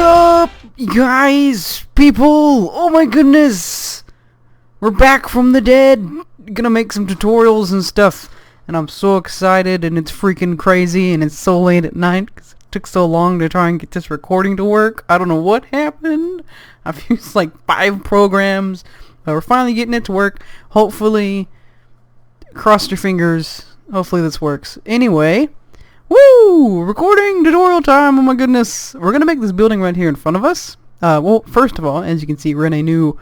up, guys, people? Oh my goodness, we're back from the dead. Gonna make some tutorials and stuff, and I'm so excited, and it's freaking crazy, and it's so late at night because it took so long to try and get this recording to work. I don't know what happened. I've used like 5 programs, but we're finally getting it to work. Hopefully, cross your fingers, hopefully this works. Anyway, woo! Recording tutorial time, oh my goodness. We're gonna make this building right here in front of us. Well, first of all, as you can see, we're in a new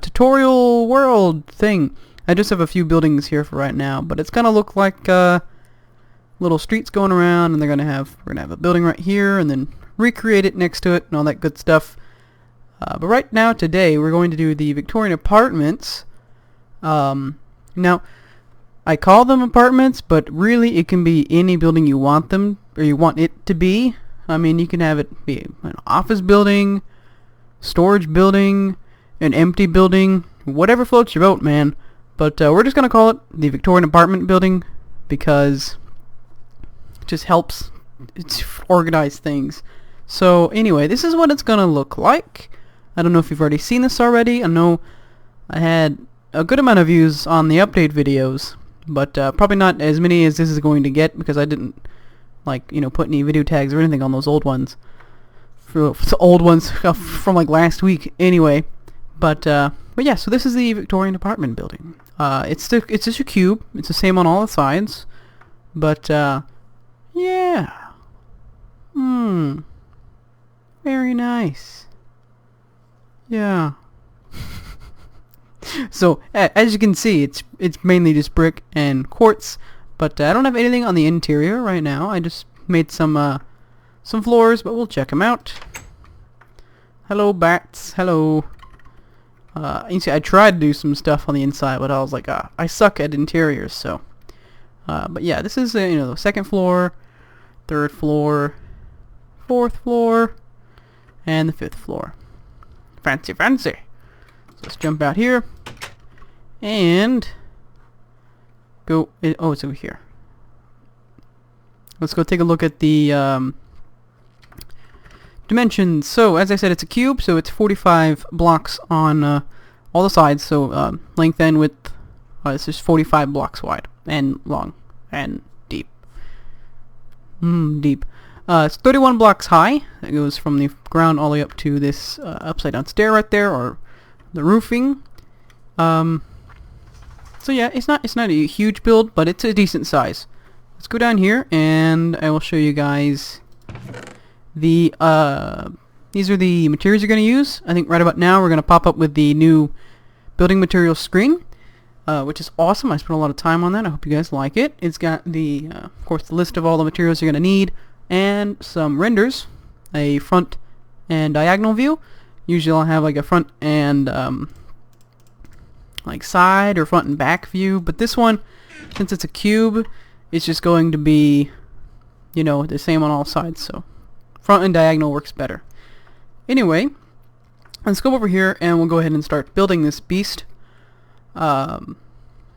tutorial world thing. I just have a few buildings here for right now, but it's gonna look like little streets going around, and we're gonna have a building right here, and then recreate it next to it, and all that good stuff. But right now, today, we're going to do the Victorian apartments. Now, I call them apartments, but really it can be any building you want them, or you want it to be. I mean, you can have it be an office building, storage building, an empty building, whatever floats your boat, man. But we're just going to call it the Victorian apartment building because it just helps organize things. So anyway, this is what it's going to look like. I don't know if you've already seen this already. I know I had a good amount of views on the update videos, but probably not as many as this is going to get because I didn't put any video tags or anything on those old ones. For the old ones from like last week anyway. But yeah, so this is the Victorian apartment building. It's just a cube. It's the same on all the sides. But yeah. Very nice. Yeah. So as you can see, it's mainly just brick and quartz, but I don't have anything on the interior right now. I just made some floors, but we'll check them out. Hello, bats. Hello. You see, I tried to do some stuff on the inside, but I was like, I suck at interiors. So, but yeah, this is the second floor, third floor, fourth floor, and the fifth floor. Fancy, fancy. Let's jump out here and go. Oh, it's over here. Let's go take a look at the dimensions. So, as I said, it's a cube, so it's 45 blocks on all the sides. So, length and width. It's just 45 blocks wide and long and deep. Deep. It's 31 blocks high. It goes from the ground all the way up to this upside down stair right there, or the roofing. So yeah, it's not a huge build, but it's a decent size. Let's go down here and I will show you guys the these are the materials you're going to use. I think right about now we're going to pop up with the new building materials screen, which is awesome. I spent a lot of time on that. I hope you guys like it. It's got the of course the list of all the materials you're going to need and some renders, a front and diagonal view. Usually I'll have like a front and like side or front and back view, but this one, since it's a cube, it's just going to be the same on all sides, so front and diagonal works better. Anyway, let's go over here and we'll go ahead and start building this beast. And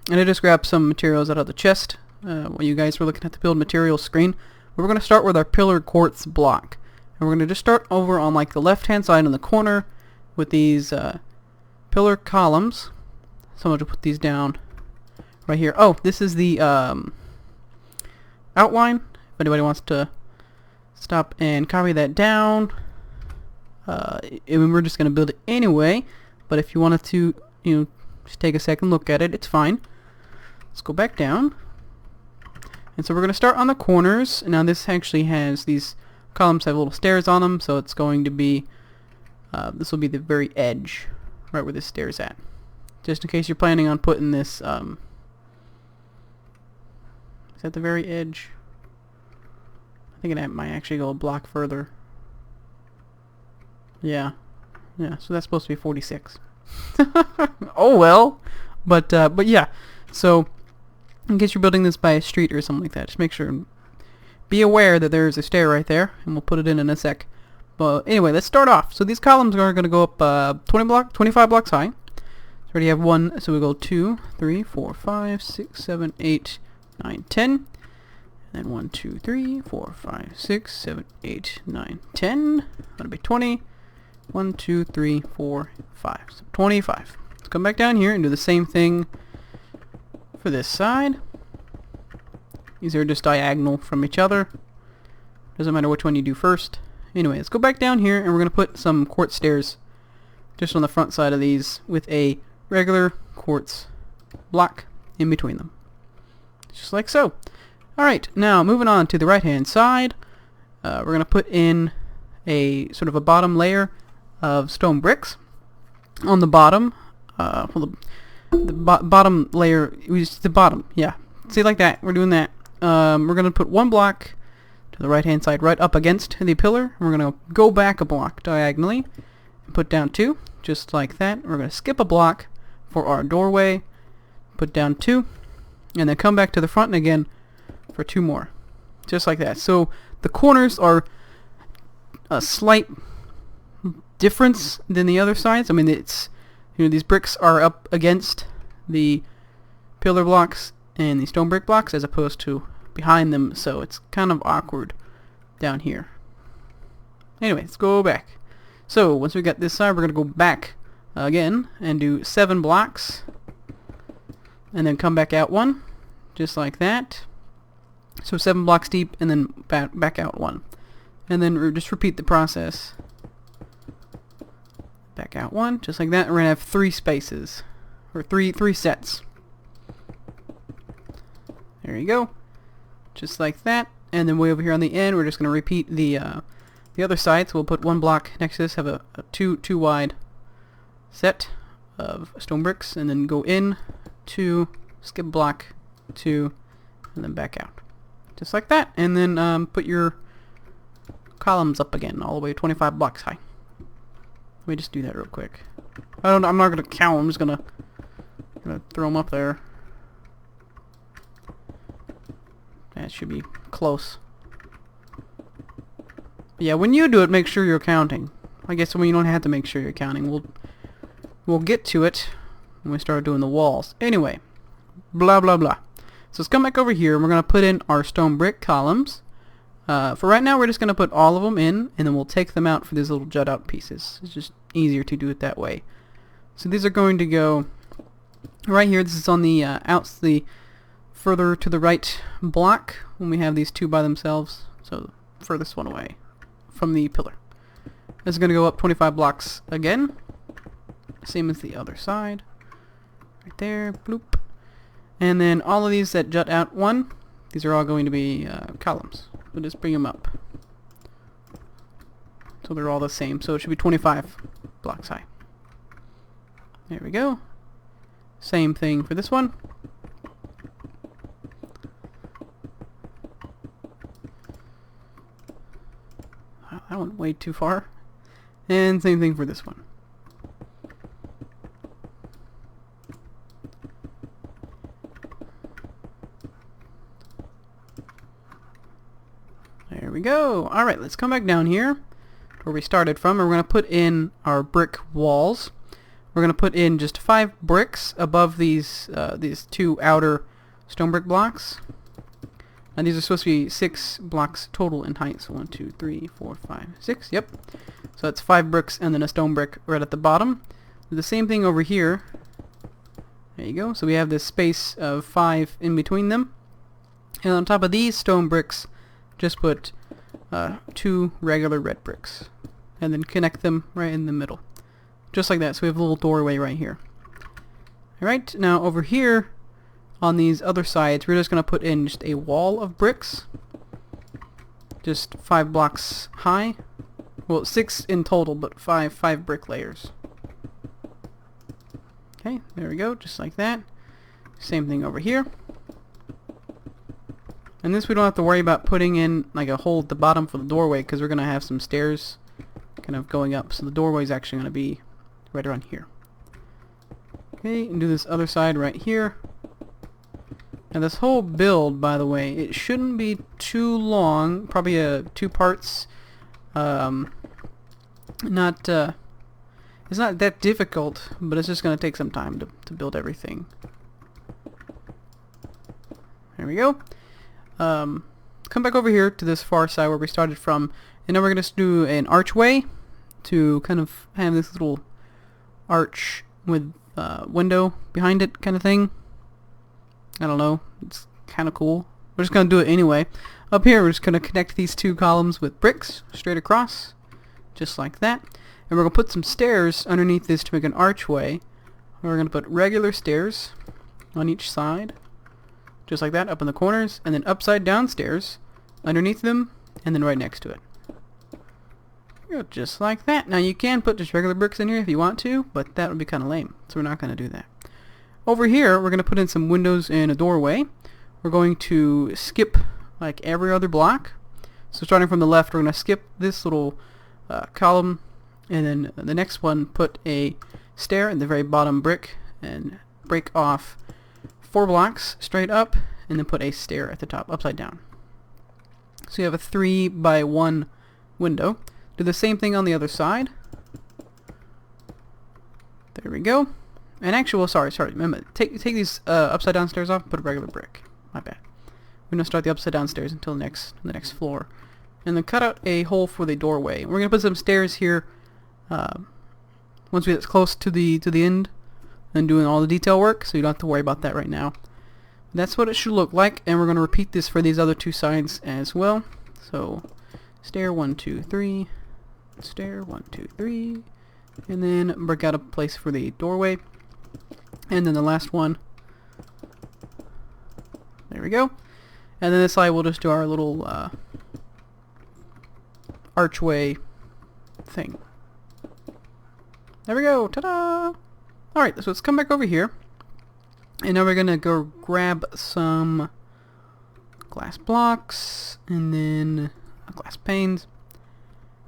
I just grabbed some materials out of the chest while you guys were looking at the build materials screen. We're going to start with our pillar quartz block. And we're going to just start over on like the left hand side in the corner with these pillar columns. So I'm going to put these down right here. Oh, this is the outline. If anybody wants to stop and copy that down. We're just going to build it anyway. But if you wanted to, just take a second look at it, it's fine. Let's go back down. And so we're going to start on the corners. Now this actually has these columns have little stairs on them, so it's going to be this will be the very edge, right where this stair's at. Just in case you're planning on putting this, is that the very edge? I think it might actually go a block further. Yeah, so that's supposed to be 46. Oh well, but yeah. So in case you're building this by a street or something like that, just make sure. Be aware that there's a stair right there, and we'll put it in a sec. But anyway, let's start off. So these columns are going to go up 25 blocks high. So already have one, so we go 2, 3, 4, 5, 6, 7, 8, 9, 10. then 1, 2, 3, 4, 5, 6, 7, 8, 9, 10. That'll be 20. 1, 2, 3, 4, 5. So 25. Let's come back down here and do the same thing for this side. These are just diagonal from each other. Doesn't matter which one you do first. Anyway, let's go back down here and we're going to put some quartz stairs just on the front side of these with a regular quartz block in between them. Just like so. Alright, now moving on to the right hand side, we're going to put in a sort of a bottom layer of stone bricks. On the bottom, bottom layer, the bottom, yeah. See, like that, we're doing that. We're going to put one block to the right hand side right up against the pillar. We're going to go back a block diagonally and put down 2, just like that. We're going to skip a block for our doorway, put down 2, and then come back to the front and again for 2 more, just like that. So the corners are a slight difference than the other sides. I mean, it's, you know, these bricks are up against the pillar blocks and the stone brick blocks as opposed to behind them, so it's kind of awkward down here. Anyway, let's go back. So once we got this side, we're going to go back again and do 7 blocks and then come back out 1, just like that. So 7 blocks deep and then back out 1, and then just repeat the process. Back out 1, just like that. We're gonna have 3 spaces, or three sets. There you go, just like that. And then way over here on the end, we're just gonna repeat the other side. So we'll put 1 block next to this, have a 2 wide set of stone bricks, and then go in 2, skip block 2, and then back out, just like that. And then put your columns up again, all the way 25 blocks high. Let me just do that real quick. I'm not gonna count. I'm just gonna throw them up there. That should be close. But yeah, when you do it, make sure you're counting. I guess when you don't have to make sure you're counting. We'll get to it when we start doing the walls. Anyway, blah blah blah. So let's come back over here and we're gonna put in our stone brick columns. For right now, we're just going to put all of them in, and then we'll take them out for these little jut out pieces. It's just easier to do it that way. So these are going to go right here. This is on the the further to the right block when we have these 2 by themselves. So the furthest one away from the pillar. This is going to go up 25 blocks again. Same as the other side. Right there. Bloop. And then all of these that jut out 1, these are all going to be columns. We'll just bring them up so they're all the same. So it should be 25 blocks high. There we go. Same thing for this one. That went way too far. And same thing for this one. There we go. Alright, let's come back down here where we started from, and we're going to put in our brick walls. We're going to put in just 5 bricks above these 2 outer stone brick blocks. And these are supposed to be 6 blocks total in height. So 1, 2, 3, 4, 5, 6. Yep. So that's 5 bricks and then a stone brick right at the bottom. Do the same thing over here. There you go. So we have this space of 5 in between them. And on top of these stone bricks, just put 2 regular red bricks. And then connect them right in the middle. Just like that. So we have a little doorway right here. Alright, now over here on these other sides, we're just going to put in just a wall of bricks. Just 5 blocks high. Well, 6 in total, but 5 brick layers. Okay, there we go, just like that. Same thing over here. And this we don't have to worry about putting in like a hole at the bottom for the doorway, because we're going to have some stairs kind of going up. So the doorway is actually going to be right around here. Okay, and do this other side right here. Now this whole build, by the way, it shouldn't be too long. Probably 2 parts. It's not that difficult, but it's just going to take some time to build everything. There we go. come back over here to this far side where we started from, and then we're going to do an archway to kind of have this little arch with window behind it kind of thing. I don't know, it's kind of cool. We're just going to do it anyway. Up here we're just going to connect these two columns with bricks straight across, just like that. And we're going to put some stairs underneath this to make an archway. We're going to put regular stairs on each side, just like that, up in the corners, and then upside down stairs underneath them, and then right next to it. Just like that. Now you can put just regular bricks in here if you want to, but that would be kind of lame, so we're not going to do that. Over here we're going to put in some windows and a doorway. We're going to skip like every other block. So starting from the left, we're going to skip this little column, and then the next one put a stair in the very bottom brick, and break off 4 blocks straight up, and then put a stair at the top upside down. So you have a 3 by 1 window. Do the same thing on the other side. There we go. And actually, well, sorry, remember, take these upside down stairs off, put a regular brick. My bad. We're gonna start the upside down stairs until the next floor, and then cut out a hole for the doorway. We're gonna put some stairs here once we get close to the end and doing all the detail work, so you don't have to worry about that right now. That's what it should look like, and we're gonna repeat this for these other 2 sides as well. So stair 1, 2, 3, stair 1, 2, 3, and then break out a place for the doorway, and then the last one. There we go. And then this side we'll just do our little archway thing. There we go. Ta-da! Alright, so let's come back over here. And now we're going to go grab some glass blocks and then glass panes.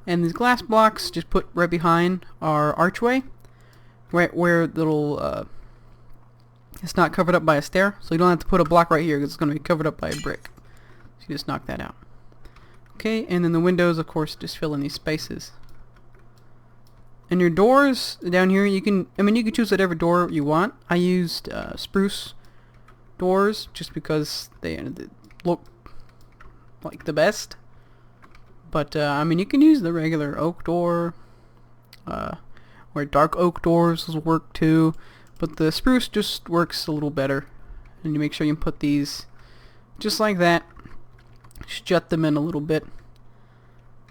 And these glass blocks just put right behind our archway, right where the little it's not covered up by a stair, so you don't have to put a block right here because it's going to be covered up by a brick. So you just knock that out. Okay, and then the windows, of course, just fill in these spaces. And your doors down here, you can choose whatever door you want. I used spruce doors just because they look like the best. But you can use the regular oak door, or dark oak doors will work too. But the spruce just works a little better. And you make sure you put these just like that. Just jut them in a little bit.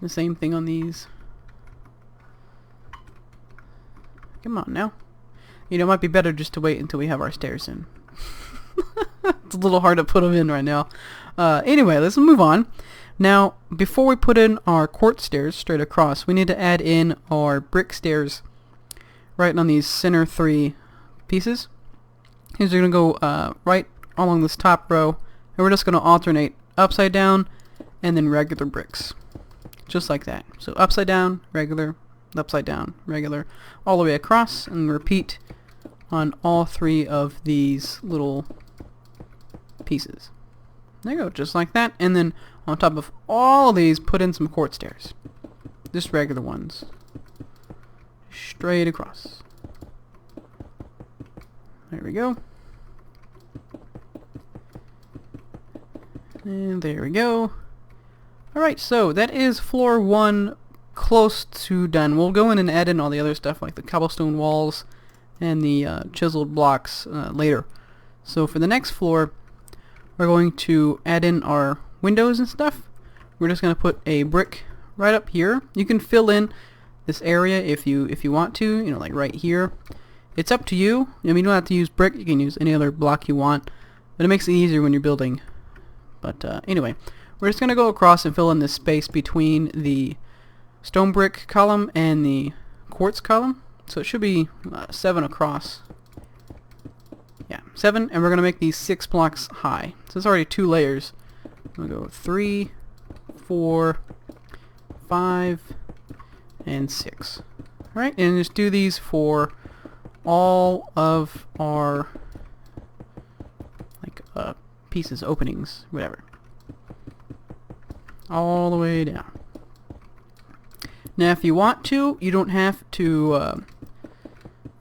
The same thing on these. Come on now. You know, it might be better just to wait until we have our stairs in. It's a little hard to put them in right now. Anyway, let's move on. Now, before we put in our quartz stairs straight across, we need to add in our brick stairs right on these center 3 pieces. These are going to go right along this top row, and we're just going to alternate upside down and then regular bricks. Just like that. So upside down, regular, upside down, regular, all the way across, and repeat on all 3 of these little pieces. There you go, just like that. And then on top of all of these, put in some quartz stairs. Just regular ones. Straight across. There we go. And there we go. Alright, so that is floor 1 close to done. We'll go in and add in all the other stuff like the cobblestone walls and the chiseled blocks later. So for the next floor, we're going to add in our windows and stuff. We're just going to put a brick right up here. You can fill in this area if you want to, you know, like right here. It's up to you. I mean, you don't have to use brick. You can use any other block you want, but it makes it easier when you're building. But anyway, we're just going to go across and fill in this space between the stone brick column and the quartz column. So it should be 7 across. Yeah, 7, and we're going to make these 6 blocks high. So it's already 2 layers. I'm going to go 3, 4, 5, and 6. Alright, and just do these for all of our pieces, openings, whatever. All the way down. Now if you want to, you don't have to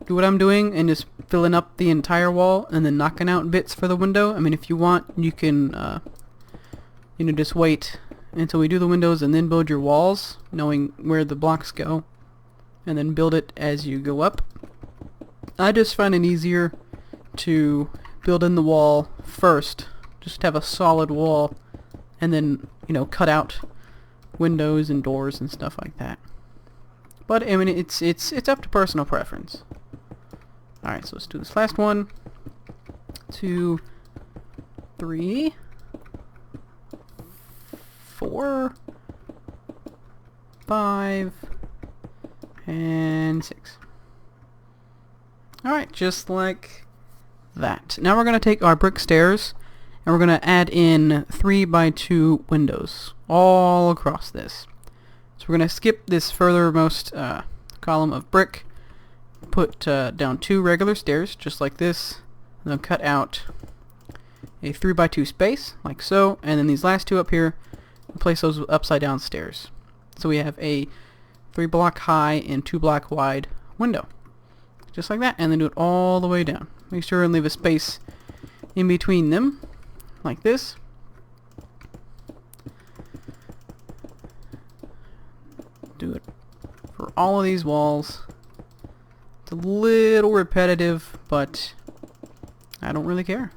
do what I'm doing and just filling up the entire wall and then knocking out bits for the window. I mean, if you want, you can you know, just wait until we do the windows and then build your walls, knowing where the blocks go, and then build it as you go up. I just find it easier to build in the wall first, just have a solid wall, and then, you know, cut out windows and doors and stuff like that. But I mean, it's up to personal preference. Alright, so let's do this last one. 2, 3, 4, 5, and 6. Alright, just like that. Now we're going to take our brick stairs and we're going to add in 3x2 windows all across this. So we're going to skip this furthermost column of brick, put down 2 regular stairs just like this, and then cut out a 3x2 space like so, and then these last 2 up here, place those upside down stairs. So we have a 3 block high and 2 block wide window. Just like that, and then do it all the way down. Make sure and leave a space in between them, like this. Do it for all of these walls. It's a little repetitive, but I don't really care.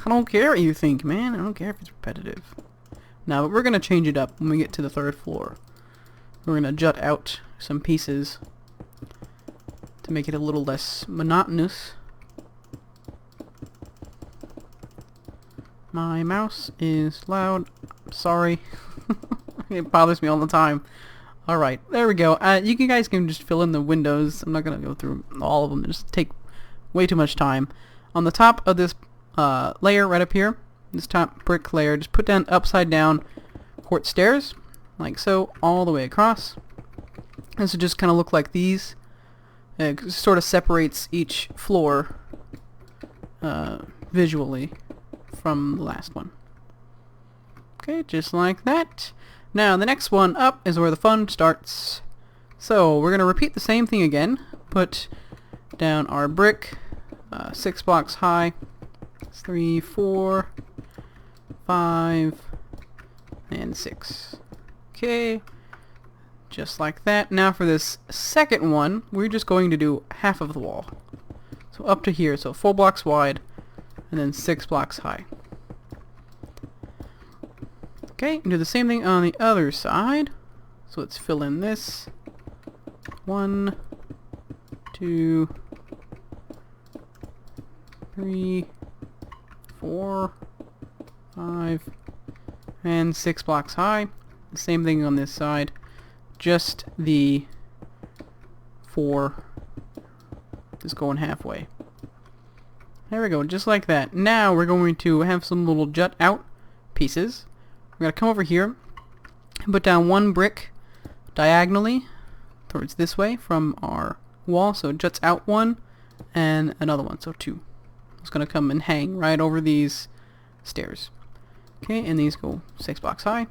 I don't care what you think, man. I don't care if it's repetitive. Now, but we're going to change it up when we get to the 3rd floor. We're going to jut out some pieces to make it a little less monotonous. My mouse is loud. Sorry. It bothers me all the time. Alright, there we go. You guys can just fill in the windows. I'm not going to go through all of them. It just take way too much time. On the top of this layer right up here, this top brick layer, just put down upside down quartz stairs, like so, all the way across. This will just kind of look like these. It sort of separates each floor visually from the last one. Okay, just like that. Now the next one up is where the fun starts. So we're going to repeat the same thing again. Put down our brick, 6 blocks high. 3, 4, 5, and 6. Okay, just like that. Now for this second one, we're just going to do half of the wall. So up to here, so 4 blocks wide, and then 6 blocks high. Okay, and do the same thing on the other side. So let's fill in this. 1, 2, 3, 4, 5, and 6 blocks high. The same thing on this side. Just the 4 is going halfway. There we go, just like that. Now we're going to have some little jut out pieces. We're going to come over here and put down 1 brick diagonally towards this way from our wall. So it juts out 1 and another one, so 2. It's going to come and hang right over these stairs. Okay, and these go 6 blocks high.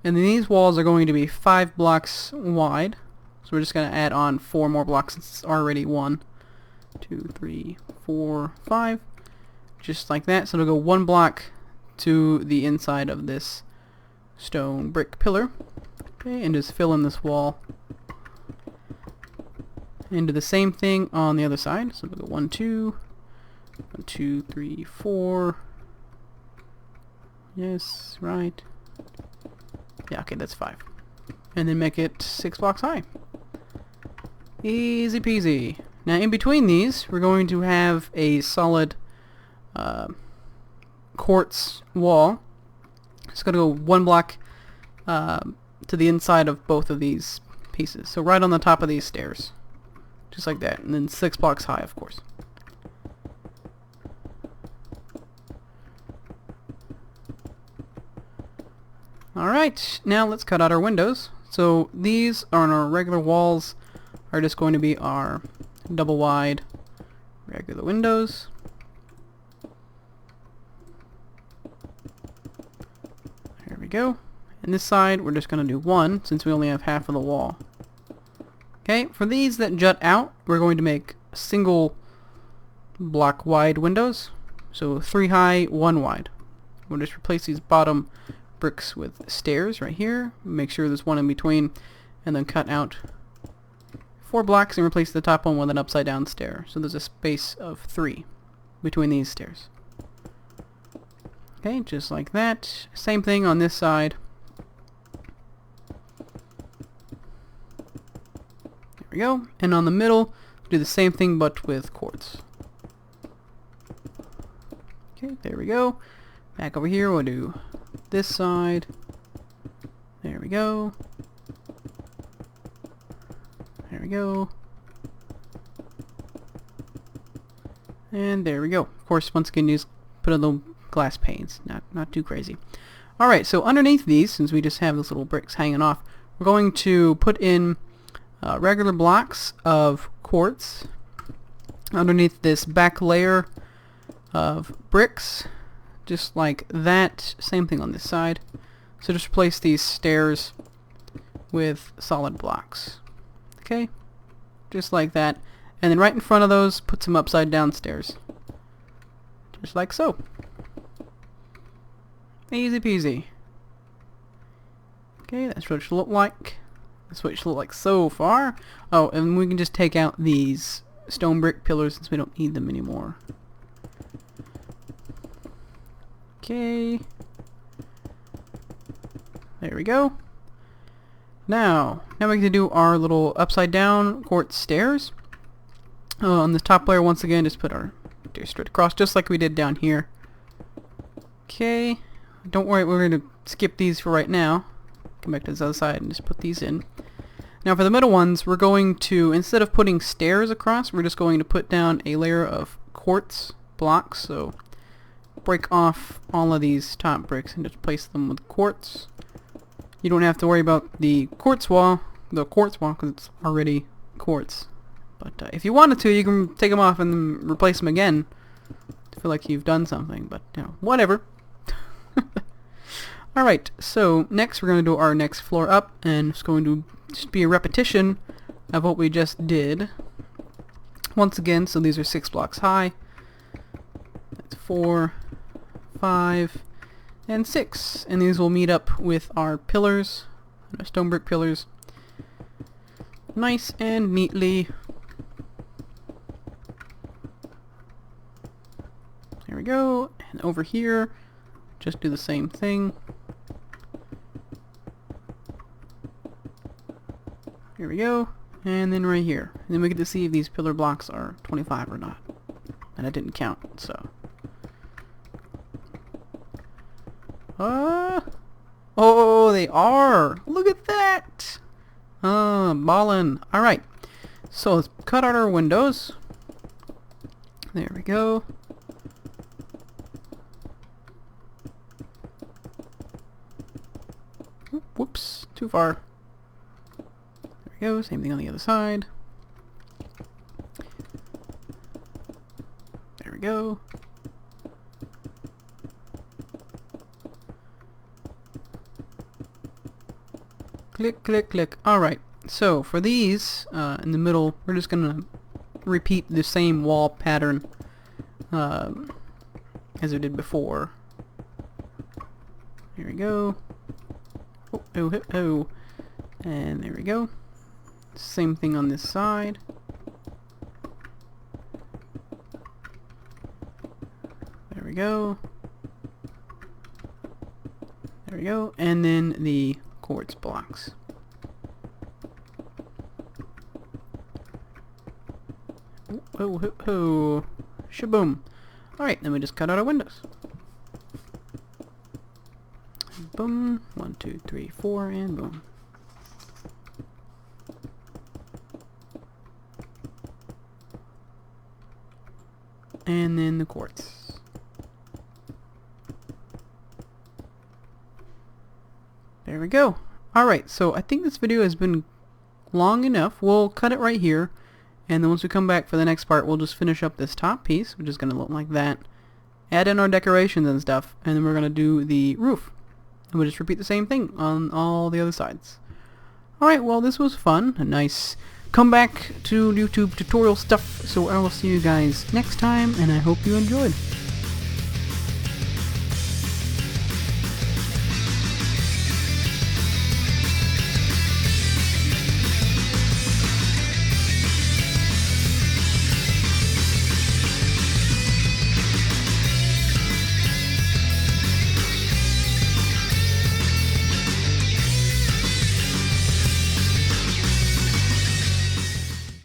And then these walls are going to be 5 blocks wide. So we're just going to add on 4 more blocks since it's already 1, 2, 3, 4, 5. Just like that. So it'll go 1 block to the inside of this stone brick pillar. Okay, and just fill in this wall. And do the same thing on the other side. So we'll go 1, 2, 1, 2, 3, 4. Yes, right. Yeah, okay, that's 5. And then make it 6 blocks high. Easy peasy. Now in between these, we're going to have a solid quartz wall. It's going to go 1 block to the inside of both of these pieces. So right on the top of these stairs. Just like that. And then 6 blocks high, of course. Alright, now let's cut out our windows. So these on our regular walls are just going to be our double wide regular windows. There we go. And this side we're just going to do 1 since we only have half of the wall. Okay, for these that jut out, we're going to make single block wide windows. So 3 high, 1 wide. We'll just replace these bottom bricks with stairs right here. Make sure there's one in between, and then cut out 4 blocks and replace the top one with an upside down stair. So there's a space of 3 between these stairs. Okay, just like that. Same thing on this side. There we go. And on the middle, do the same thing but with quartz. Okay, there we go. Back over here, we'll do this side. There we go. There we go. And there we go. Of course, once again, just put in the glass panes. Not too crazy. Alright, so underneath these, since we just have those little bricks hanging off, we're going to put in regular blocks of quartz underneath this back layer of bricks, just like that. Same thing on this side. So just replace these stairs with solid blocks. Okay, just like that. And then right in front of those, put some upside down stairs. Just like so. Easy peasy. Okay, that's what it should look like. That's what it should look like so far. Oh, and we can just take out these stone brick pillars since we don't need them anymore. Okay. There we go. Now we can do our little upside down quartz stairs. On this top layer, once again, just put our stairs straight across, just like we did down here. Okay. Don't worry, we're going to skip these for right now. Come back to this other side and just put these in. Now for the middle ones, we're going to, instead of putting stairs across, we're just going to put down a layer of quartz blocks. So break off all of these top bricks and just place them with quartz. You don't have to worry about the quartz wall, because it's already quartz. But if you wanted to, you can take them off and then replace them again. I feel like you've done something, but you know, whatever. Alright, so next we're going to do our next floor up, and it's going to just be a repetition of what we just did. Once again, so these are 6 blocks high. That's 4, 5, and 6. And these will meet up with our pillars, our stone brick pillars. Nice and neatly. There we go. And over here, just do the same thing. Here we go. And then right here. And then we get to see if these pillar blocks are 25 or not. And I didn't count, so. Oh, they are! Look at that! Ballin'. Alright. So let's cut out our windows. There we go. Whoops, too far. There we go, same thing on the other side. There we go. Click, click, click. Alright, so for these, in the middle, we're just gonna repeat the same wall pattern as we did before. Here we go. Oh. And there we go. Same thing on this side. There we go. There we go. And then the quartz blocks. Oh. Shaboom. Alright, then we just cut out our windows. Boom. 1, 2, 3, 4, and boom. And then the quartz. There we go. Alright, so I think this video has been long enough. We'll cut it right here. And then once we come back for the next part, we'll just finish up this top piece, which is going to look like that. Add in our decorations and stuff. And then we're going to do the roof. And we'll just repeat the same thing on all the other sides. Alright, well this was fun. A nice comeback to YouTube tutorial stuff. So I will see you guys next time, and I hope you enjoyed.